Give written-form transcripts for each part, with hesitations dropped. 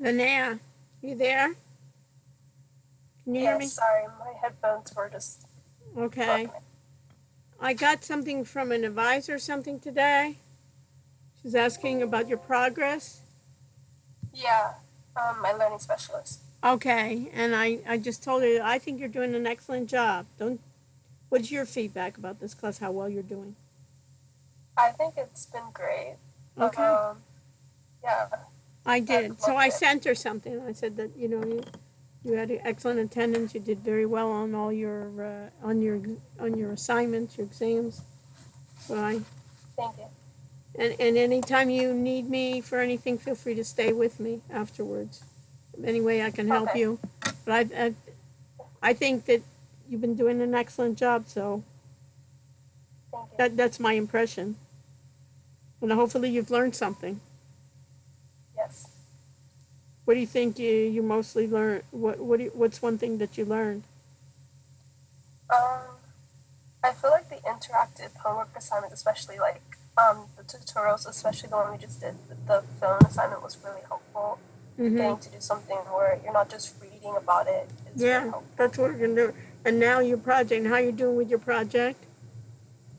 Linnea, you there? Can you hear Yes, me? sorry, my headphones were just Okay. broken. I got something from an advisor or something today. She's asking about your progress. Yeah, my learning specialist. Okay, and I just told her I think you're doing an excellent job. Don't What's your feedback about this class, how well you're doing? I think it's been great. Okay. Yeah, I I've did. So loved I it. sent her something. I said that, you had excellent attendance. You did very well on all your on your assignments, your exams. So I Thank you. And anytime you need me for anything, feel free to stay with me afterwards. Any way I can help Okay, you. But I think that you've been doing an excellent job, so thank you. that's my impression. And hopefully you've learned something. Yes. What do you think you mostly learned? What's one thing that you learned? Um, I feel like the interactive homework assignments, especially like the tutorials, especially the one we just did, the phone assignment was really helpful. Mm-hmm. Getting to do something where you're not just reading about it is really Yeah, helpful. that's what we're gonna do. And now your project. And how you doing with your project?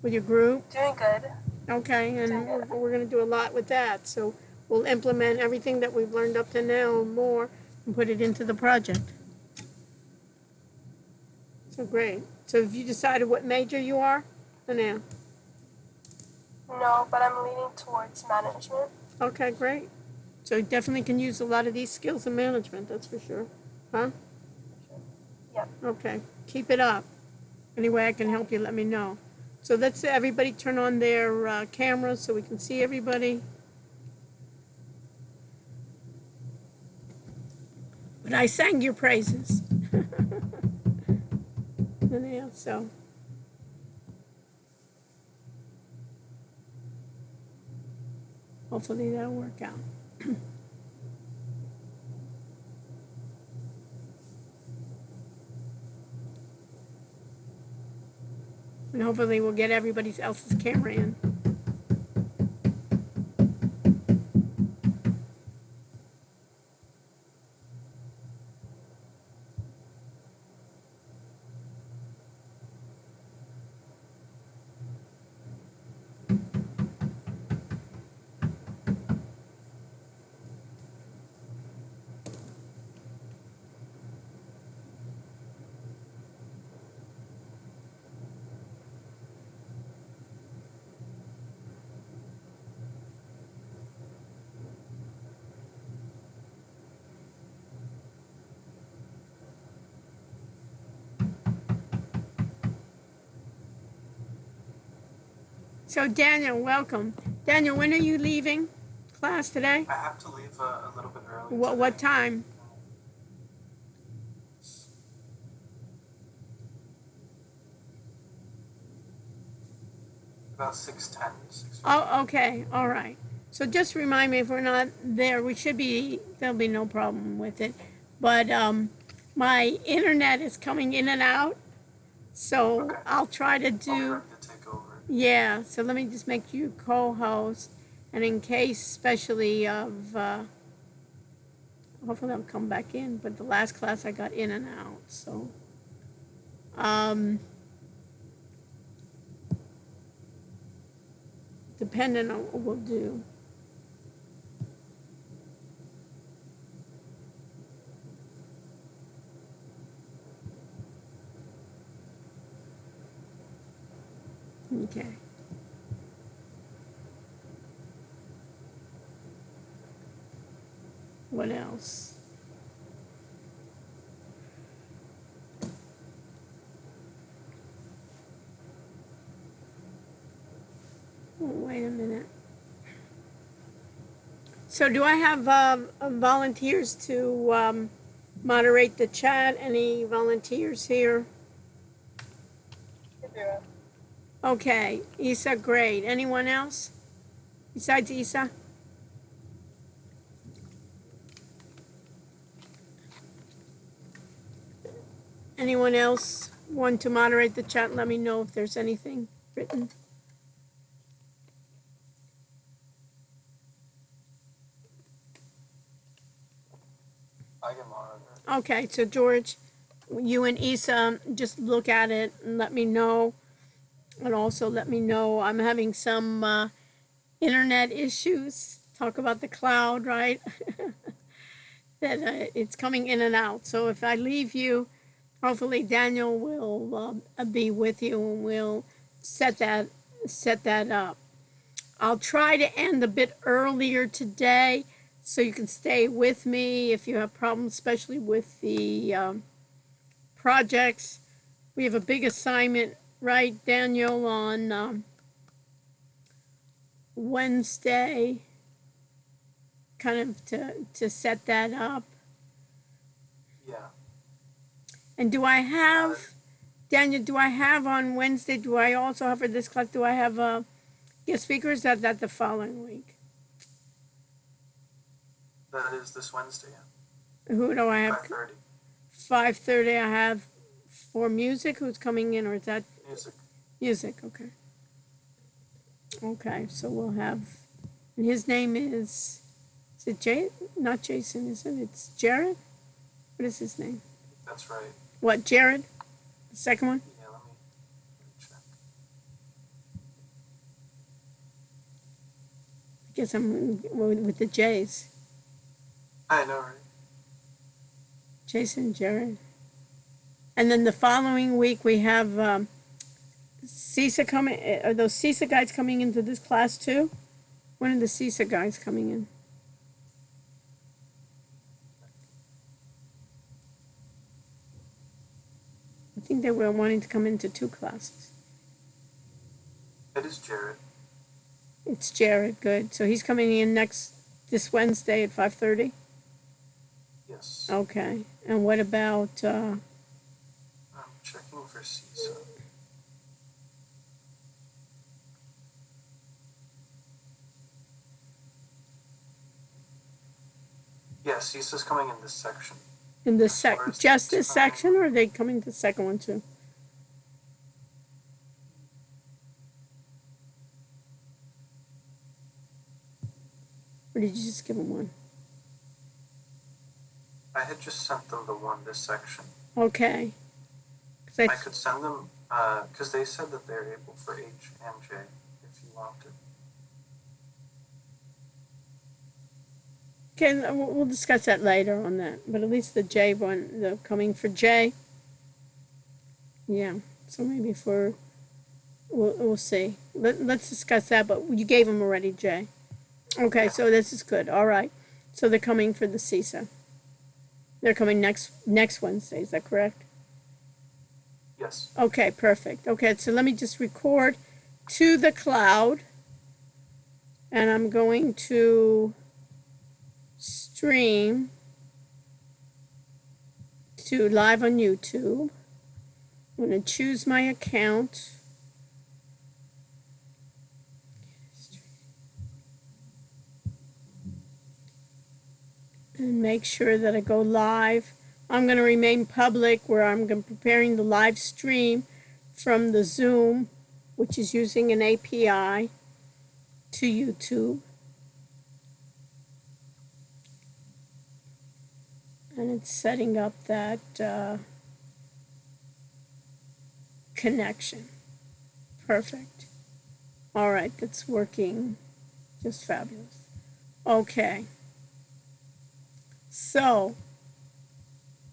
With your group? Doing good. Okay, Doing and good. we're going to do a lot with that. So we'll implement everything that we've learned up to now and more and put it into the project. So great. So have you decided what major you are? For now. No, but I'm leaning towards management. Okay, great. So you definitely can use a lot of these skills in management, that's for sure. Huh? For sure. Yep. Okay. Keep it up. Any way I can Thank help you. you, let me know. So let's everybody turn on their cameras so we can see everybody. But I sang your praises. Yeah, so hopefully that'll work out. And hopefully we'll get everybody else's camera in. So Daniel, welcome. Daniel, when are you leaving class today? I have to leave a little bit early What today. time? About 6:10, 6:15. Oh, okay, all right. So just remind me if we're not there. We should be. There'll be no problem with it. But my internet is coming in and out, so Okay. I'll try to I'll be do. ready to take over. Yeah. So let me just make you co-host, and in case, especially of. Hopefully I'll come back in. But the last class I got in and out, so. Um, Depending on what we'll do. Okay. What else? Oh, wait a minute. So do I have volunteers to moderate the chat? Any volunteers here? Okay, Isa, great. Anyone else besides Isa? Anyone else want to moderate the chat? Let me know if there's anything written. I can monitor it. Okay, so George, you and Issa just look at it and let me know. And also let me know I'm having some internet issues. Talk about the cloud, right? That it's coming in and out. So if I leave you, hopefully Daniel will be with you and we'll set that up. I'll try to end a bit earlier today so you can stay with me if you have problems, especially with the projects. We have a big assignment, right, Daniel, on Wednesday, kind of to set that up. Yeah. And do I have, Daniel, do I have on Wednesday, do I also have for this class, do I have guest speakers? Is that the following week? That is this Wednesday, Who do I have? 5:30. 5:30 I have for music. Who's coming in, or is that Music. music? Okay. Okay, so we'll have, and his name is it Jay? Not Jason, is it? It's Jared? What is his name? That's right. What, Jared? The second one? Yeah, let me check. I guess I'm with the J's. I know, right? Jason, Jared. And then the following week we have CISA coming. Are those CISA guys coming into this class too? When are the CISA guys coming in? I think they were wanting to come into 2 classes. It is Jared. It's Jared, good. So he's coming in this Wednesday at 5:30? Yes. Okay. And what about, I'm checking for CISA. Yeah, CISA's coming in this section. in this just this section, or are they coming to the second one too? Or did you just give them one? I had just sent them the one this section. Okay. I could send them, because they said that they're able for H and J if you wanted. Okay, we'll discuss that later on that. But at least the J one, the coming for J. Yeah. So maybe we'll see. Let's discuss that. But you gave them already, J. Okay, so this is good. All right. So they're coming for the CISA. They're coming next Wednesday. Is that correct? Yes. Okay, perfect. Okay, so let me just record to the cloud. And I'm going to stream to live on YouTube. I'm going to choose my account. And make sure that I go live. I'm going to remain public where I'm preparing the live stream from the Zoom, which is using an API, to YouTube. And it's setting up that connection. Perfect. All right, that's working just fabulous. Okay. So,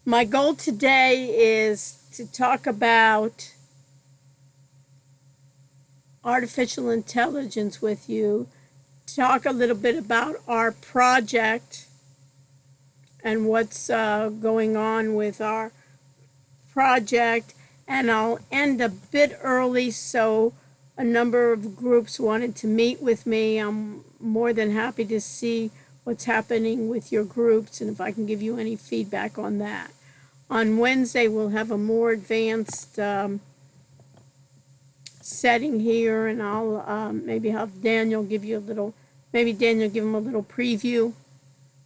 my goal today is to talk about artificial intelligence with you, talk a little bit about our project and what's going on with our project, and I'll end a bit early, so a number of groups wanted to meet with me. I'm more than happy to see what's happening with your groups and if I can give you any feedback on that. On Wednesday, we'll have a more advanced setting here, and I'll maybe have Daniel give you a little, maybe Daniel give him a little preview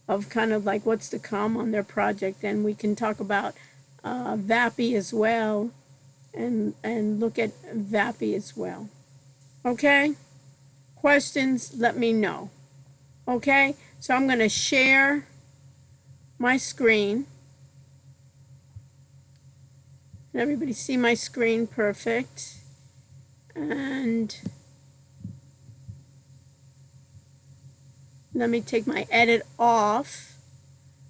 of kind of like what's to come on their project, and we can talk about VAPI as well and look at VAPI as well. Okay? Questions, let me know. Okay? So I'm going to share my screen. Can everybody see my screen? Perfect. And let me take my edit off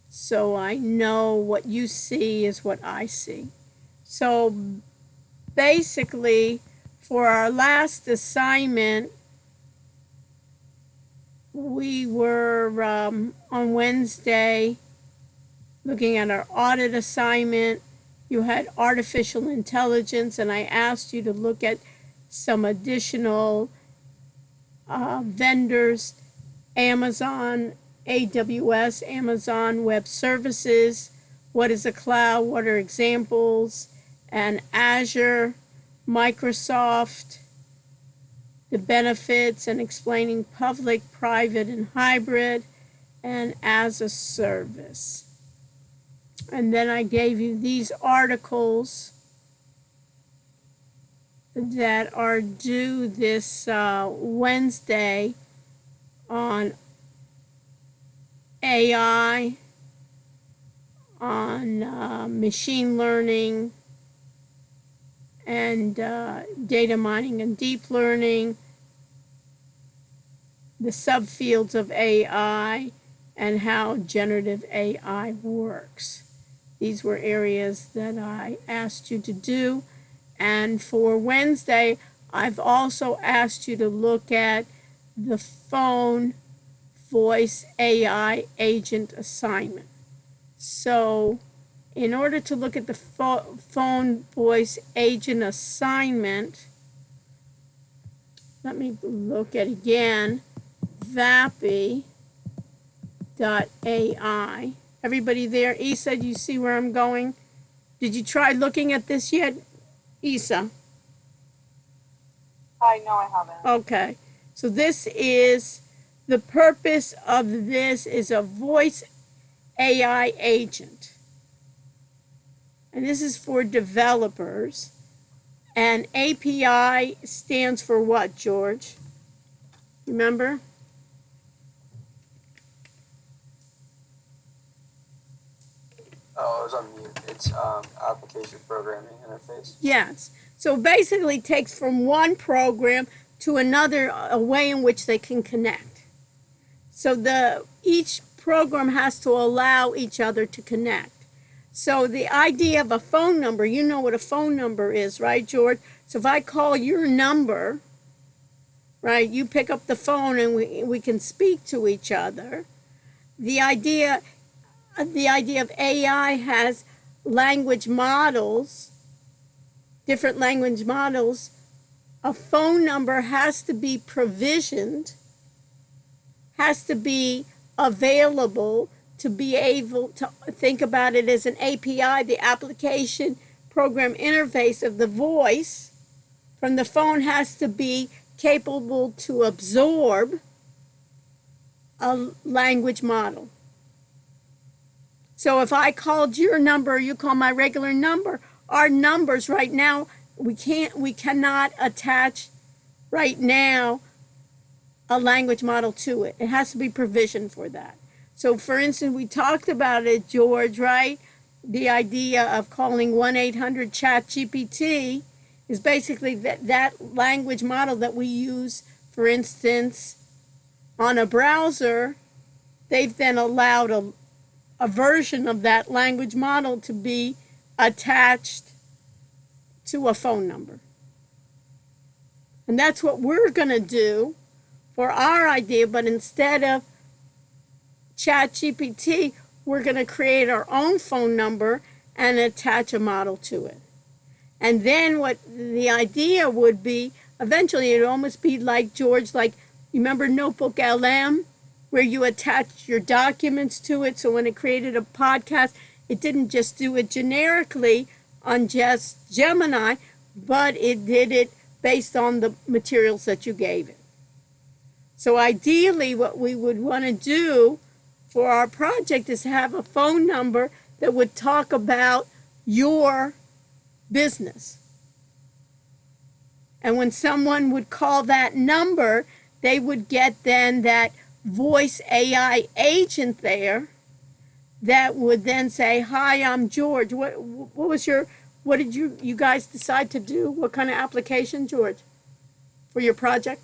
so I know what you see is what I see. So basically, for our last assignment, we were on Wednesday looking at our audit assignment. You had artificial intelligence, and I asked you to look at some additional vendors: Amazon, AWS, Amazon Web Services, what is a cloud, what are examples, and Azure, Microsoft, the benefits, and explaining public, private, and hybrid, and as a service. And then I gave you these articles that are due this Wednesday on AI, on machine learning, and data mining and deep learning, the subfields of AI, and how generative AI works. These were areas that I asked you to do. And for Wednesday, I've also asked you to look at the phone voice AI agent assignment. So in order to look at the phone voice agent assignment, let me look at again, vappy.ai. Everybody there? Isa, do you see where I'm going? Did you try looking at this yet, Isa? No, I haven't. Okay. So this is, the purpose of this is a voice AI agent. And this is for developers. And API stands for what, George? Remember? Oh, it was on mute. It's application programming interface. Yes. So basically takes from one program to another, a way in which they can connect. So each program has to allow each other to connect. So the idea of a phone number, you know what a phone number is, right, George? So if I call your number, right, you pick up the phone and we can speak to each other. The idea of AI has language models, different language models. A phone number has to be provisioned, has to be available to be able to think about it as an API, the application program interface of the voice from the phone has to be capable to absorb a language model. So if I called your number, you call my regular number, our numbers right now, we cannot attach right now a language model to it. It has to be provisioned for that. So for instance, we talked about it, George, right? The idea of calling 1-800-CHAT-GPT is basically that language model that we use, for instance, on a browser. They've then allowed a version of that language model to be attached to a phone number. And that's what we're going to do for our idea, but instead of ChatGPT, we're going to create our own phone number and attach a model to it. And then what the idea would be, eventually it would almost be like, George, like, you remember Notebook LM, where you attach your documents to it, so when it created a podcast, it didn't just do it generically on just Gemini, but it did it based on the materials that you gave it. So ideally, what we would want to do for our project is have a phone number that would talk about your business. And when someone would call that number, they would get then that voice AI agent there that would then say, "Hi, I'm George. What did you guys decide to do? What kind of application, George, for your project?"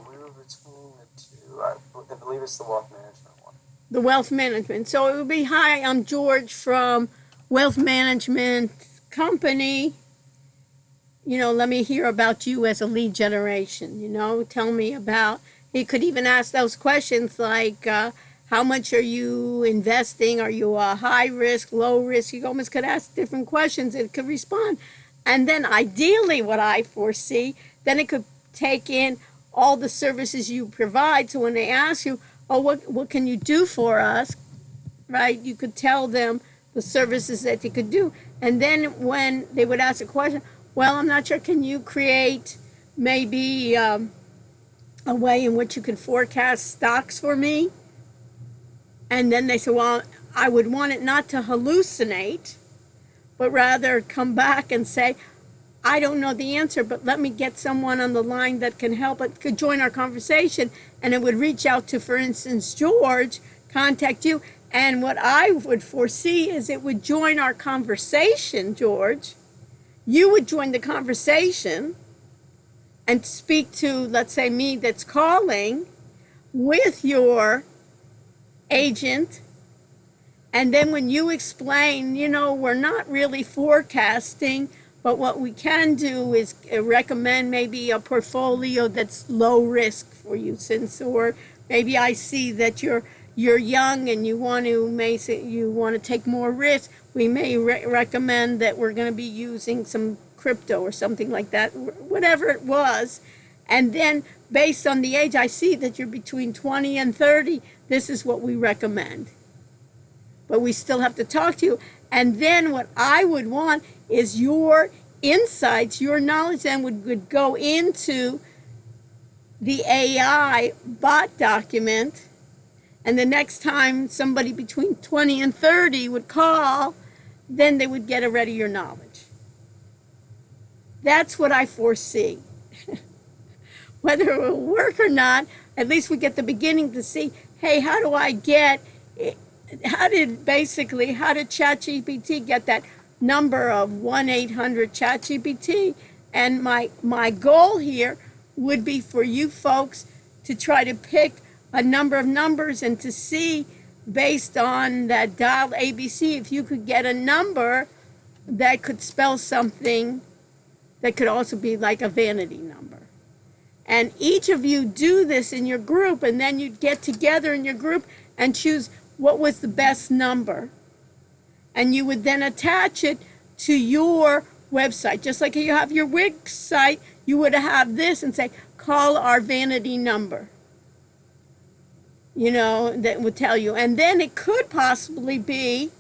We were between the two. I believe it's the wealth management one. The wealth management. So it would be, "Hi, I'm George from Wealth Management Company. Let me hear about you as a lead generation. Tell me about." You could even ask those questions like, how much are you investing? Are you a high risk, low risk? You almost could ask different questions. It could respond. And then ideally, what I foresee, then it could take in all the services you provide. So when they ask you, "Oh, what can you do for us?" Right? You could tell them the services that they could do. And then when they would ask a question, "Well, I'm not sure, can you create maybe a way in which you could forecast stocks for me?" And then they say, "Well, I would want it not to hallucinate, but rather come back and say, I don't know the answer, but let me get someone on the line that can help. It could join our conversation." And it would reach out to, for instance, George, contact you. And what I would foresee is it would join our conversation, George. You would join the conversation and speak to, let's say, me that's calling with your agent. And then when you explain, we're not really forecasting, but what we can do is recommend maybe a portfolio that's low risk for you, or maybe I see that you're young and you want to take more risk. We may recommend that we're going to be using some crypto or something like that, whatever it was. And then based on the age, I see that you're between 20 and 30. This is what we recommend. But we still have to talk to you. And then what I would want is your insights, your knowledge then would go into the AI bot document. And the next time somebody between 20 and 30 would call, then they would get already your knowledge. That's what I foresee. Whether it will work or not, at least we get the beginning to see, hey, how did ChatGPT get that number of 1-800-ChatGPT? And my goal here would be for you folks to try to pick a number of numbers and to see, based on that dial ABC, if you could get a number that could spell something that could also be like a vanity number. And each of you do this in your group, and then you'd get together in your group and choose what was the best number. And you would then attach it to your website. Just like you have your Wix site, you would have this and say, "Call our vanity number." That would tell you. And then it could possibly be,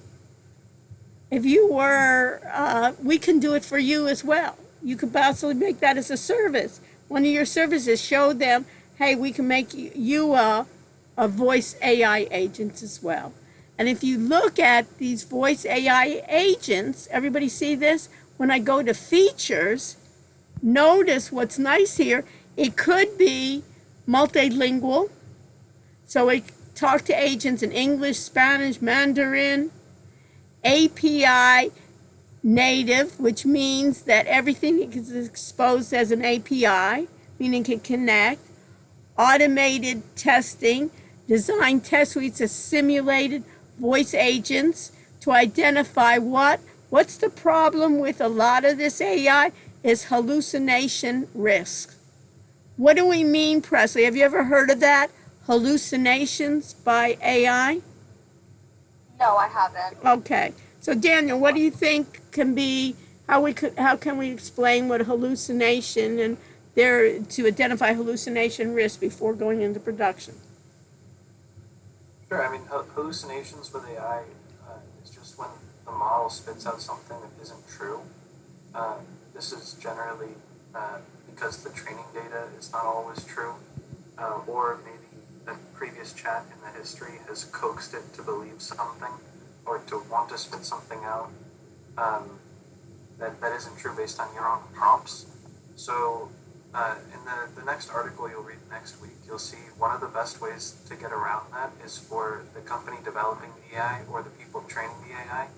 if you were, we can do it for you as well. You could possibly make that as a service. One of your services, show them, hey, we can make you a voice AI agent as well. And if you look at these voice AI agents, everybody see this? When I go to features, notice what's nice here. It could be multilingual. So we talk to agents in English, Spanish, Mandarin. API native, which means that everything is exposed as an API, meaning it can connect. Automated testing, design test suites as simulated voice agents to identify what's the problem with a lot of this AI is hallucination risk. What do we mean, Presley? Have you ever heard of that? Hallucinations by AI? No, I haven't. Okay. So Daniel, what do you think can be, how can we explain what hallucination and to identify hallucination risk before going into production? Sure. I mean, hallucinations with AI is just when the model spits out something that isn't true. This is generally because the training data is not always true, or maybe the previous chat in the history has coaxed it to believe something or to want to spit something out that isn't true based on your own prompts. So In the next article you'll read next week, you'll see one of the best ways to get around that is for the company developing the AI or the people training the AI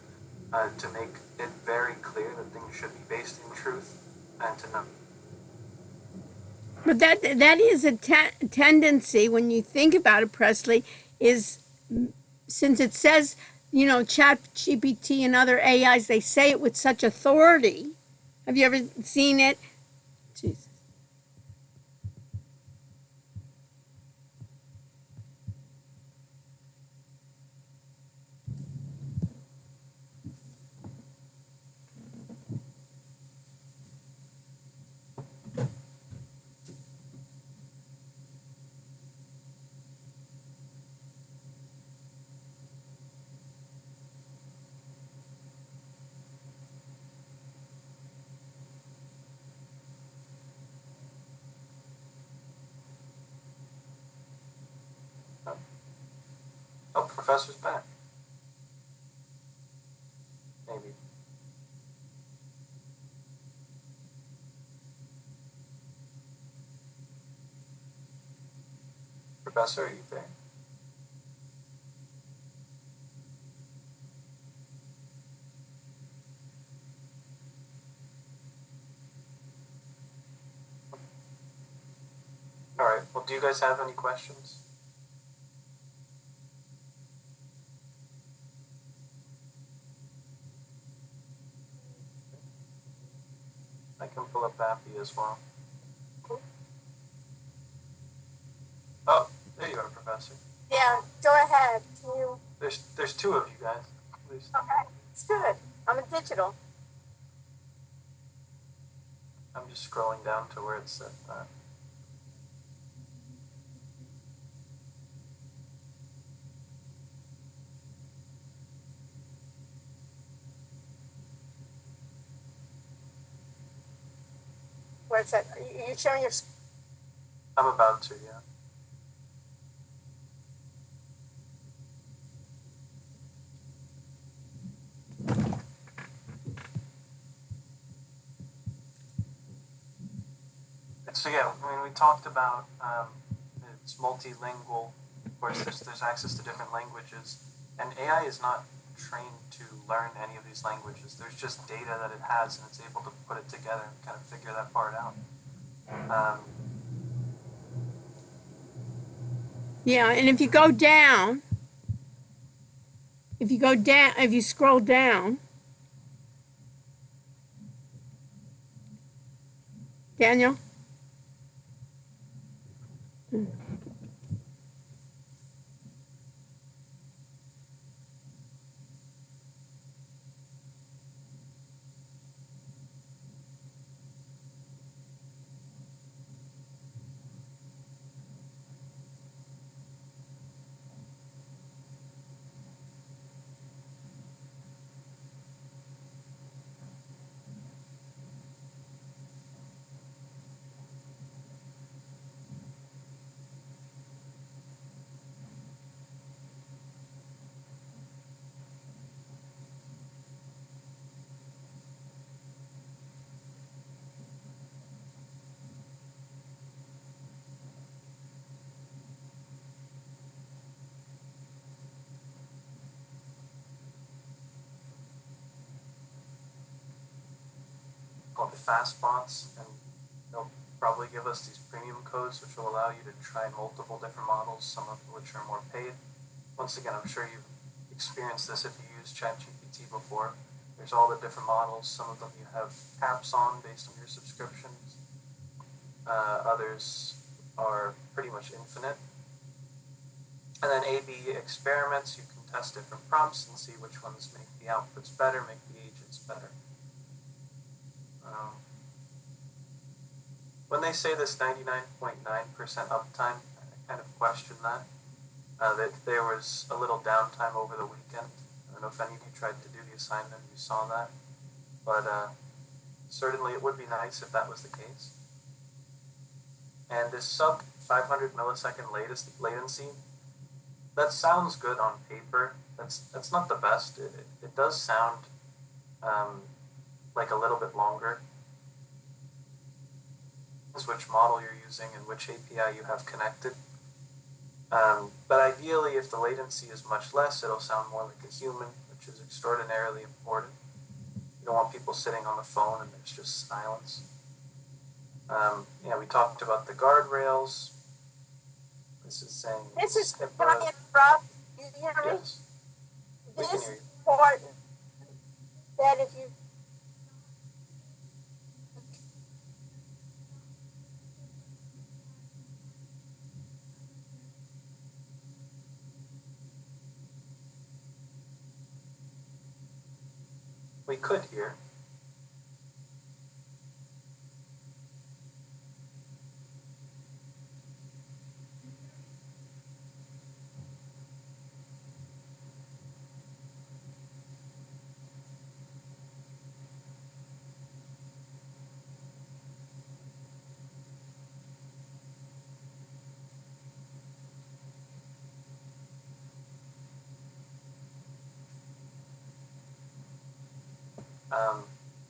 to make it very clear that things should be based in truth and to not. But that is a tendency when you think about it, Presley, is since it says, you know, Chat GPT and other AIs, they say it with such authority. Have you ever seen it? Jesus. Oh, professor's back. Maybe. Professor, are you there? All right. Well, do you guys have any questions? I can pull up Appy as well. Oh, there you are, Professor. Yeah, go ahead. Can you? There's two of you guys. Please. Okay, it's good. I'm a digital. I'm just scrolling down to where it said that. Where's that? Are you sharing your? I'm about to, yeah. So yeah, I mean, we talked about it's multilingual. Of course, there's access to different languages, and AI is not trained to learn any of these languages. There's just data that it has, and it's able to put it together and kind of figure that part out. Yeah, and if you go down, if you scroll down, Daniel. Called fast bots, and they'll probably give us these premium codes, which will allow you to try multiple different models, some of which are more paid. Once again, I'm sure you've experienced this if you use ChatGPT before. There's all the different models. Some of them you have caps on based on your subscriptions. Others are pretty much infinite. And then A/B experiments, you can test different prompts and see which ones make the outputs better, make the agents better. When they say this 99.9% uptime, I kind of question that. That there was a little downtime over the weekend. I don't know if any of you tried to do the assignment, you saw that. But certainly it would be nice if that was the case. And this sub 500 millisecond latency, that sounds good on paper. That's not the best. It does sound like a little bit longer. which model you're using, and which API you have connected. But ideally, if the latency is much less, it'll sound more like a human, which is extraordinarily important. You don't want people sitting on the phone and there's just silence. Yeah, we talked about the guardrails. This is saying This is, HIPAA. can I interrupt? You hear me? Yes, we can This hear you. part, that if you, We could hear.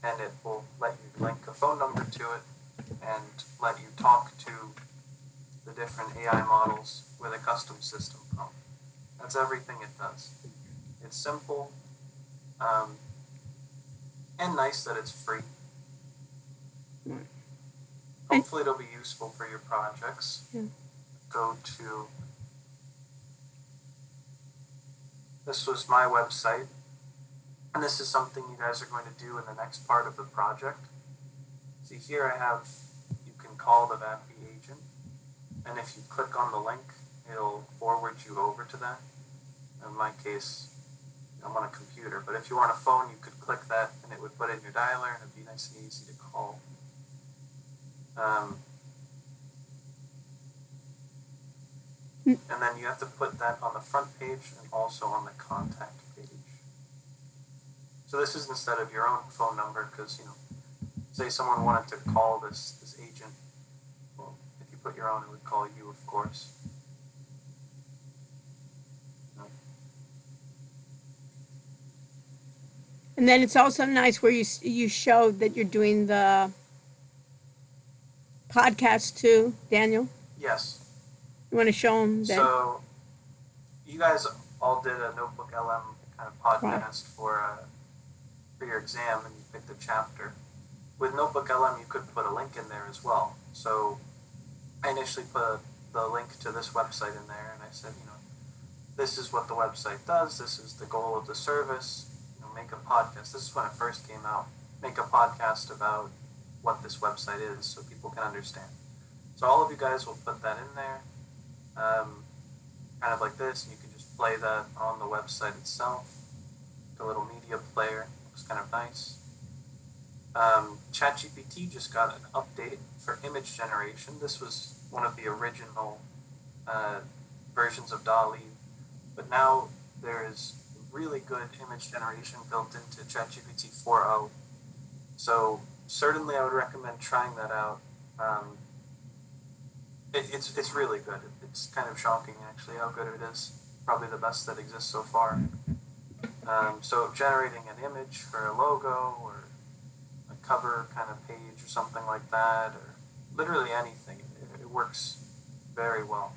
And it will let you link a phone number to it and let you talk to the different AI models with a custom system prompt. That's everything it does. It's simple, and nice that it's free. Hopefully it'll be useful for your projects. Yeah. Go to, this was my website, and this is something you guys are going to do in the next part of the project. See here I have, you can call the VAPI agent, and if you click on the link, it'll forward you over to that. In my case, I'm on a computer, but if you were on a phone, you could click that and it would put it in your dialer and it'd be nice and easy to call. And then you have to put that on the front page and also on the contact page. So this is instead of your own phone number, because, you know, say someone wanted to call this agent, well, if you put your own, it would call you, of course. And then it's also nice where you show that you're doing the podcast too, Daniel. Yes. You want to show them that? So you guys all did a Notebook LM kind of podcast for your exam, and you picked a chapter. With Notebook LM, you could put a link in there as well. So I initially put the link to this website in there, and I said, you know, this is what the website does. This is the goal of the service. You know, make a podcast. This is when it first came out. Make a podcast about what this website is, so people can understand. So all of you guys will put that in there, kind of like this, and you can just play that on the website itself. The little media player looks kind of nice. ChatGPT just got an update for image generation. This was one of the original versions of DALL-E, but now there is really good image generation built into ChatGPT 4.0. So certainly I would recommend trying that out. It's really good. It's kind of shocking actually how good it is. Probably the best that exists so far. So generating an image for a logo or a cover kind of page or something like that, or literally anything, it works very well.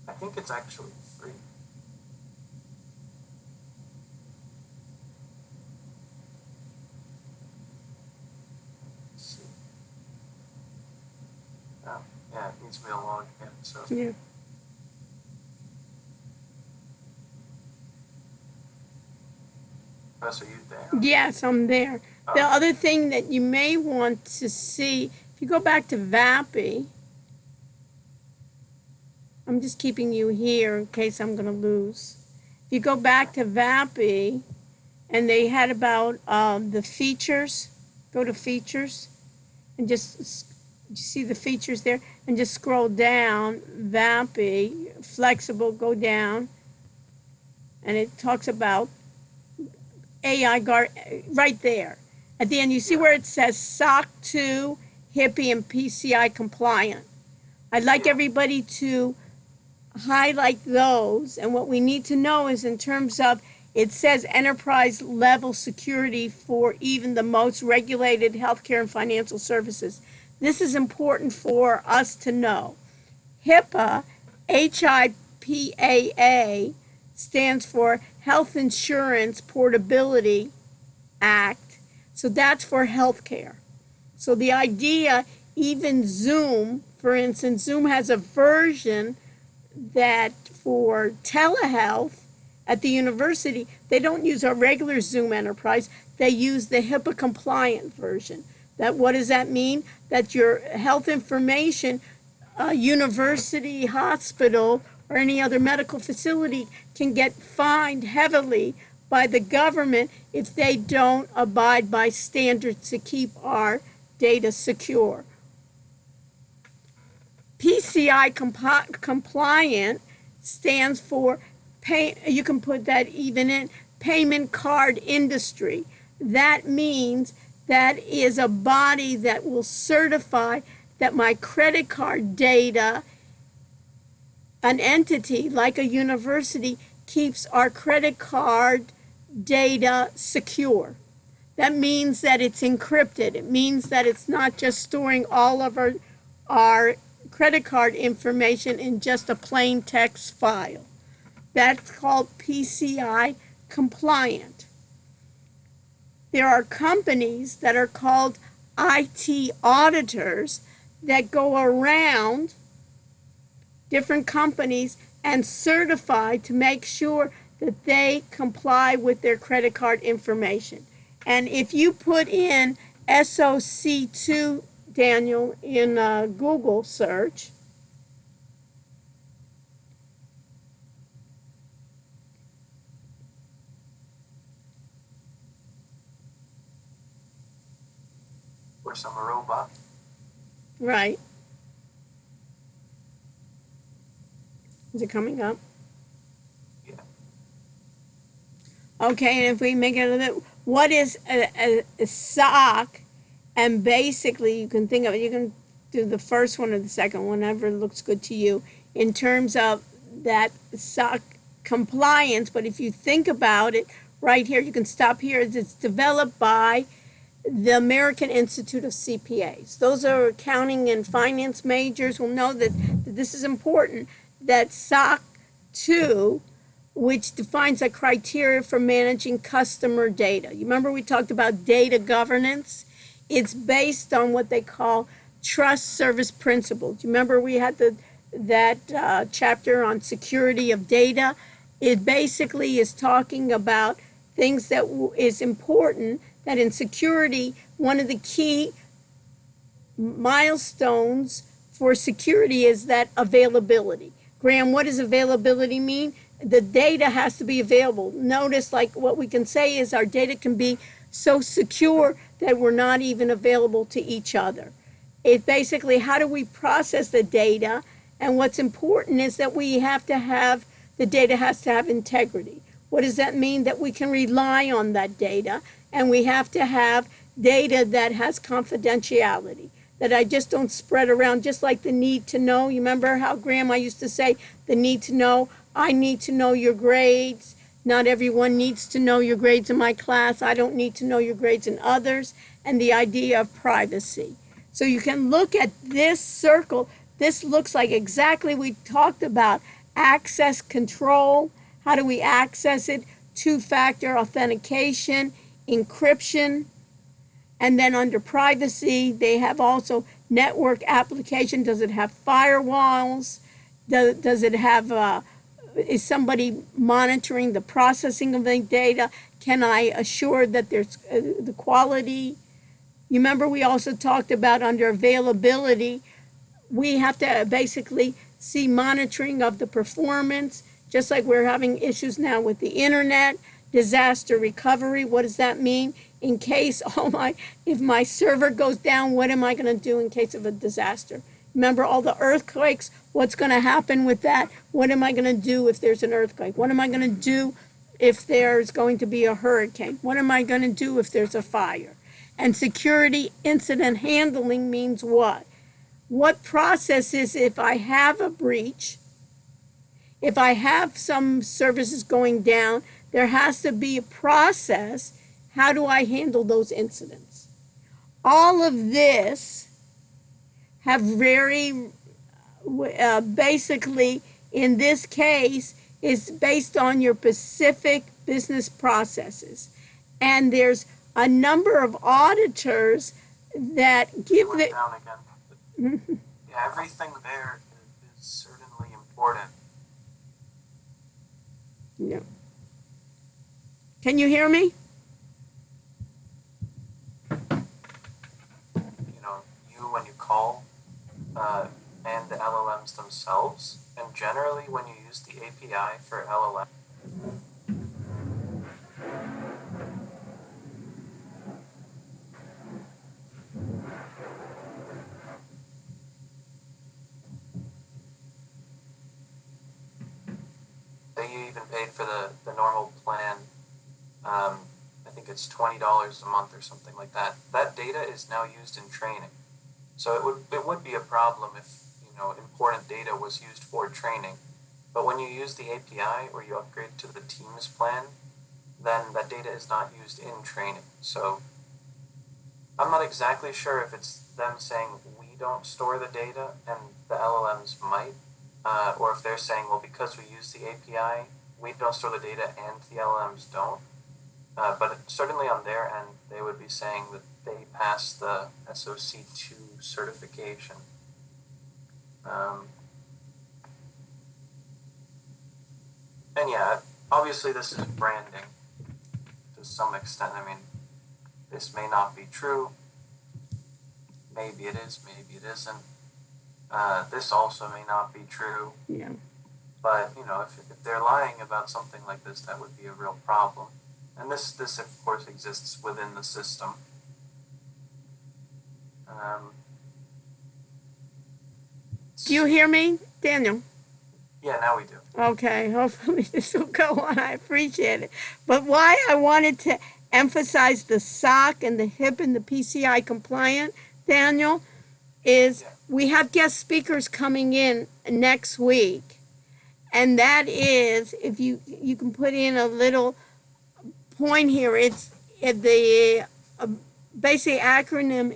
I think it's actually free. Let's see. Oh, yeah, it needs me to log in, so. Yeah. Oh, so you there? Yes, I'm there. Oh. The other thing that you may want to see, if you go back to VAPI, I'm just keeping you here in case I'm going to lose. If you go back to VAPI, and they had about the features, go to features, and just you see the features there, and just scroll down, VAPI, flexible, go down, and it talks about AI guard right there. At the end, you see where it says SOC 2, HIPAA, and PCI compliant. I'd like everybody to highlight those, and what we need to know is in terms of It says enterprise level security for even the most regulated healthcare and financial services. This is important for us to know. HIPAA, HIPAA, stands for Health Insurance Portability Act. So that's for healthcare. So the idea, even Zoom, for instance, Zoom has a version that for telehealth at the university, they don't use our regular Zoom Enterprise, they use the HIPAA compliant version. That, what does that mean? That your health information, university, hospital, or any other medical facility can get fined heavily by the government if they don't abide by standards to keep our data secure. PCI compliant stands for you can put that even in payment card industry. That means that is a body that will certify that my credit card data, an entity like a university, keeps our credit card data secure. That means that it's encrypted. It means that it's not just storing all of our credit card information in just a plain text file. That's called PCI compliant. There are companies that are called IT auditors that go around different companies and certify to make sure that they comply with their credit card information. And if you put in SOC2, Daniel, in a Google search, Or some robot. right. Is it coming up? Yeah. Okay, and if we make it a little bit, what is a SOC? And basically, you can think of it, you can do the first one or the second, whenever looks good to you, in terms of that SOC compliance. But if you think about it, right here, you can stop here. It's developed by the American Institute of CPAs. Those are accounting and finance majors will know that this is important, that SOC 2, which defines a criteria for managing customer data. You remember we talked about data governance? It's based on what they call trust service principles. You remember we had that chapter on security of data? It basically is talking about things that is important, that in security, one of the key milestones for security is that availability. Graham, what does availability mean? The data has to be available. Notice, like, what we can say is our data can be so secure that we're not even available to each other. It's basically, how do we process the data? And what's important is that we have to have, the data has to have integrity. What does that mean? That we can rely on that data, and we have to have data that has confidentiality, that I just don't spread around, just like the need to know. You remember how, Graham, I used to say the need to know? I need to know your grades. Not everyone needs to know your grades in my class. I don't need to know your grades in others. And the idea of privacy. So you can look at this circle. This looks like exactly we talked about access control. How do we access it? Two-factor authentication, encryption, and then under privacy, they have also network application. Does it have firewalls? Does it have, is somebody monitoring the processing of the data? Can I assure that there's the quality? You remember we also talked about under availability, we have to basically see monitoring of the performance, just like we're having issues now with the internet. Disaster recovery, what does that mean? In case, if my server goes down, what am I going to do in case of a disaster? Remember all the earthquakes? What's going to happen with that? What am I going to do if there's an earthquake? What am I going to do if there's going to be a hurricane? What am I going to do if there's a fire? And security incident handling means what? What processes, if I have a breach, if I have some services going down, There has to be a process. How do I handle those incidents? All of this have very basically, in this case, is based on your specific business processes. And there's a number of auditors that give Went the. down again. Yeah, everything there is certainly important. Yeah. Can you hear me? You know, you when you call, and the LLMs themselves, and generally when you use the API for LLM. Say you even paid for the normal plan. I think it's $20 a month or something like that. That data is now used in training. So it would be a problem if, you know, important data was used for training. But when you use the API or you upgrade to the Teams plan, then that data is not used in training. So I'm not exactly sure if it's them saying we don't store the data and the LLMs might, or if they're saying, well, because we use the API, we don't store the data and the LLMs don't. But certainly on their end, they would be saying that they passed the SOC2 certification. And yeah, obviously this is branding to some extent. I mean, this may not be true. Maybe it is, maybe it isn't. This also may not be true. Yeah. But, you know, if they're lying about something like this, that would be a real problem. And this of course, exists within the system. Do you hear me, Daniel? Yeah, now we do. Okay, hopefully this will go on. I appreciate it. But why I wanted to emphasize the SOC and the HIP and the PCI compliant, Daniel, is we have guest speakers coming in next week. And that is, if you can put in a little point here, it's the basic acronym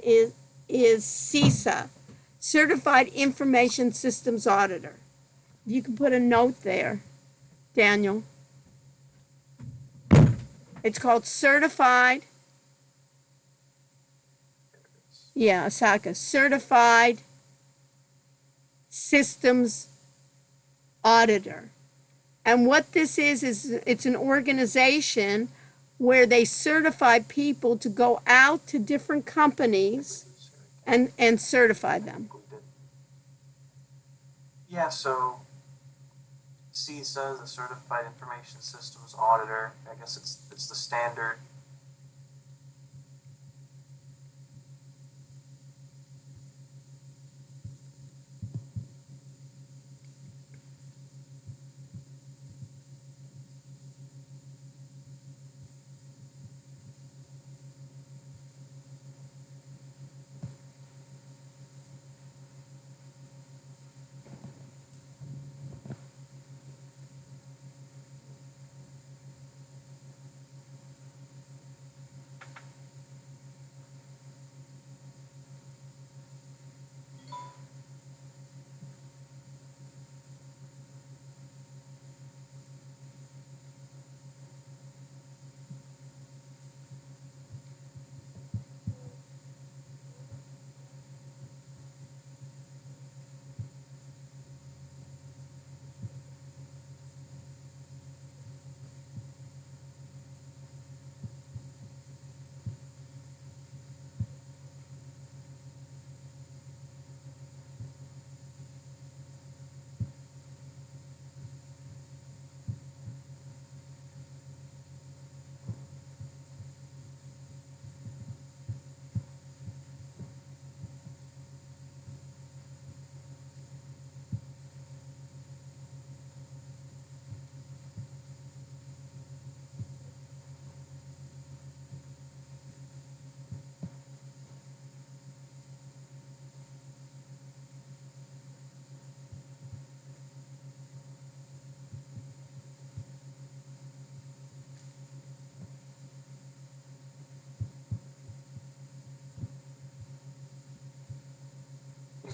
is CISA, Certified Information Systems Auditor. You can put a note there, Daniel. It's called Certified. Yeah, Osaka. Certified Systems Auditor. And what this is it's an organization where they certify people to go out to different companies and certify them. Yeah, so CISA, the Certified Information Systems Auditor, I guess it's the standard.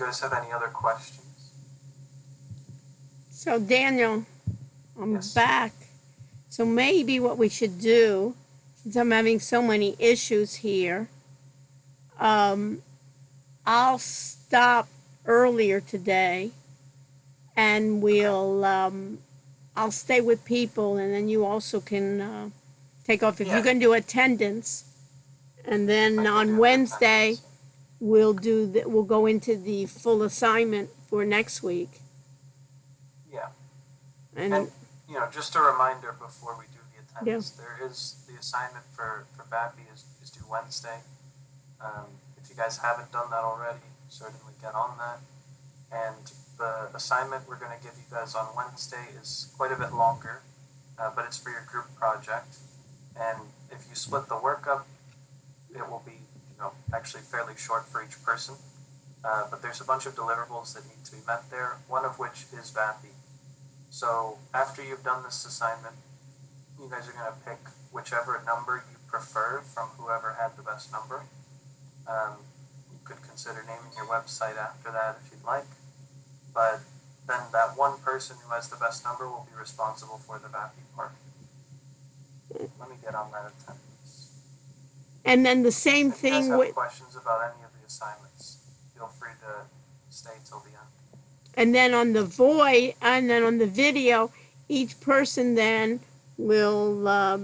guys have any other questions? So Daniel, I'm Yes. back. So maybe what we should do, since I'm having so many issues here, I'll stop earlier today, and I'll stay with people, and then you also can take off if Yeah. you can do attendance, and I then can on do Wednesday attendance. we'll go into the full assignment for next week. Yeah. And And, you know, just a reminder before we do the attendance, there is the assignment for VAPI is due Wednesday. If you guys haven't done that already, certainly get on that. And the assignment we're going to give you guys on Wednesday is quite a bit longer, but it's for your group project. And if you split the work up, it will be, you know, actually fairly short for each person. But there's a bunch of deliverables that need to be met there, one of which is VAPI. So after you've done this assignment, you guys are going to pick whichever number you prefer from whoever had the best number. You could consider naming your website after that if you'd like. But then that one person who has the best number will be responsible for the VAPI part. Let me get on that attendance. and then the same If you guys thing have with, questions about any of the assignments, feel free to stay till the end. and then on the video, each person then will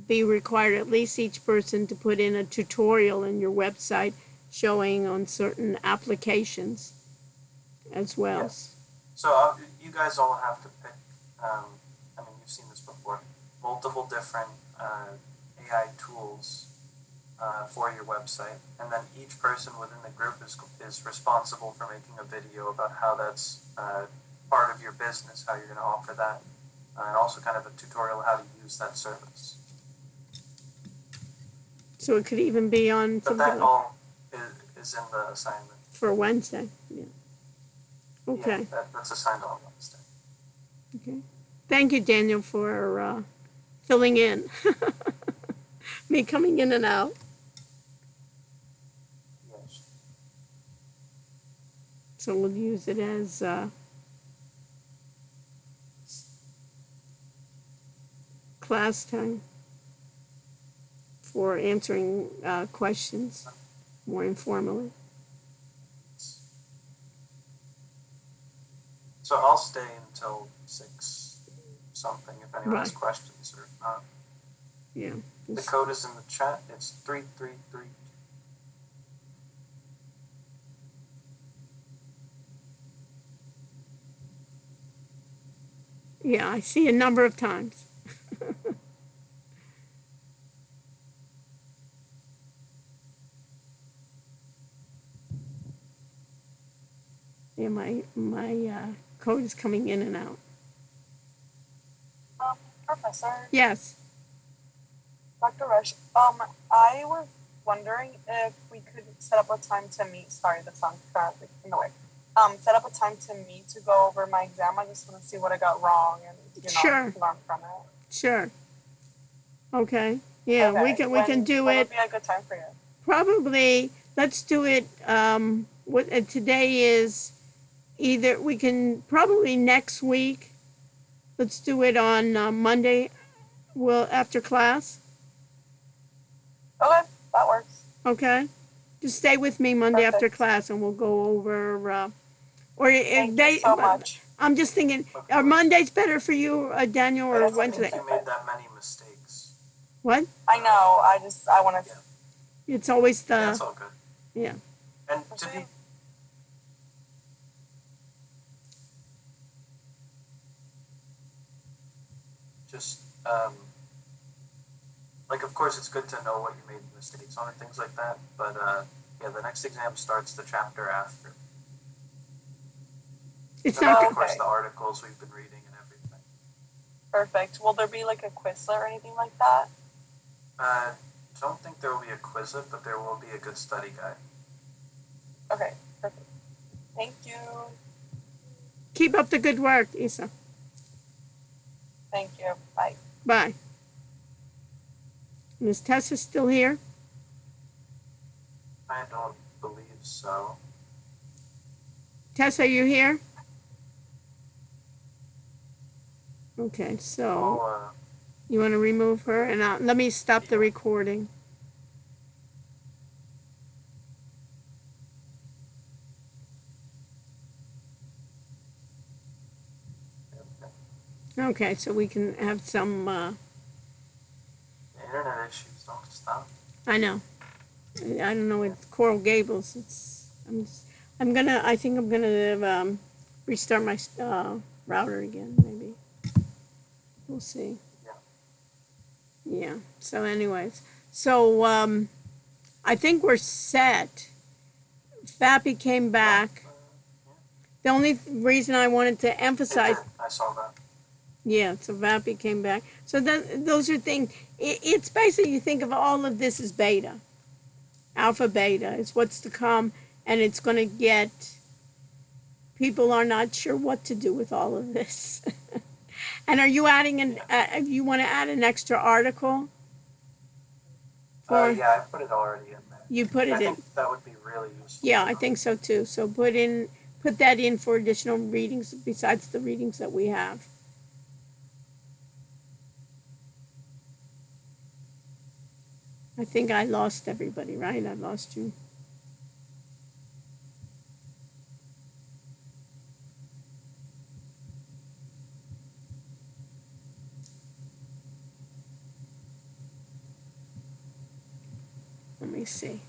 be required, at least each person, to put in a tutorial in your website showing on certain applications as well. Yes. So you guys all have to pick, I mean, you've seen this before, multiple different AI tools for your website. And then each person within the group is responsible for making a video about how that's part of your business, how you're going to offer that, and also kind of a tutorial how to use that service. So it could even be on But something that like all is in the assignment. for Wednesday. Yeah. Okay. Yeah, that's assigned on Wednesday. Okay. Thank you, Daniel, for filling in. Me coming in and out. Yes. So we'll use it as class time for answering questions more informally. So I'll stay until 6 something if anyone has Right. questions, or if not. Yeah. The code is in the chat. It's 3332. Yeah, I see a number of times. Yeah, my code is coming in and out. Professor, Yes. Dr. Rush, I was wondering if we could set up a time to meet. Sorry, the sound's currently in the way. Set up a time to meet to go over my exam. I just want to see what I got wrong and Sure. learn from it. Sure. Okay. Yeah, Okay. we can do when it. would be a good time for you? Probably. Let's do it. Today is either we can probably next week. Let's do it on Monday. After class. Okay, that works. Okay. Just stay with me Monday after Perfect. class, and we'll go over. Thank you so much. I'm just thinking, are Mondays better for you, Daniel, I or don't Wednesday? think you made that many mistakes. What? I know. I want to. Yeah. It's always That's all good. yeah. And to be just like, of course, it's good to know what you made mistakes on and things like that. But yeah, the next exam starts the chapter after. It's And not. of course, Okay. the articles we've been reading and everything. Perfect. Will there be like a Quizlet or anything like that? Don't think there will be a Quizlet, but there will be a good study guide. Okay, perfect. Thank you. Keep up the good work, Isa. Thank you. Bye. Bye. Is Tessa still here? I don't believe so. Tessa, you here? Okay, so I'll, you want to remove her, and let me stop the recording. Okay, so we can have some. the internet issues don't stop. I know. I don't know with Coral Gables. I think I'm gonna restart my router again. Maybe we'll see. Yeah. So, anyways, so I think we're set. Fappy came back. The only reason I wanted to emphasize. I saw that. Yeah, so Vappy came back. So those are things. It's basically, you think of all of this as beta. Alpha beta is what's to come, and it's going to get. People are not sure what to do with all of this. And are you adding you want to add an extra article? Yeah, I put it already in there. You put it I in. think that would be really useful. Yeah, I think so too. So put that in for additional readings besides the readings that we have. I think I lost everybody, right? I lost you. Let me see.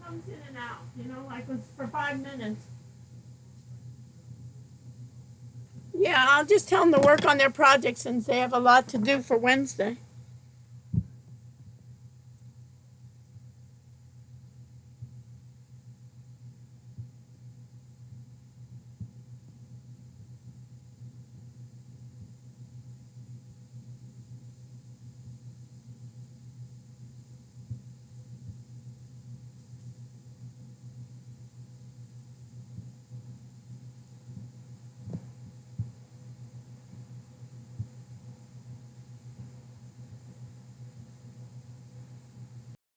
comes in and out, you know, like it's for 5 minutes. Yeah, I'll just tell them to work on their project since they have a lot to do for Wednesday.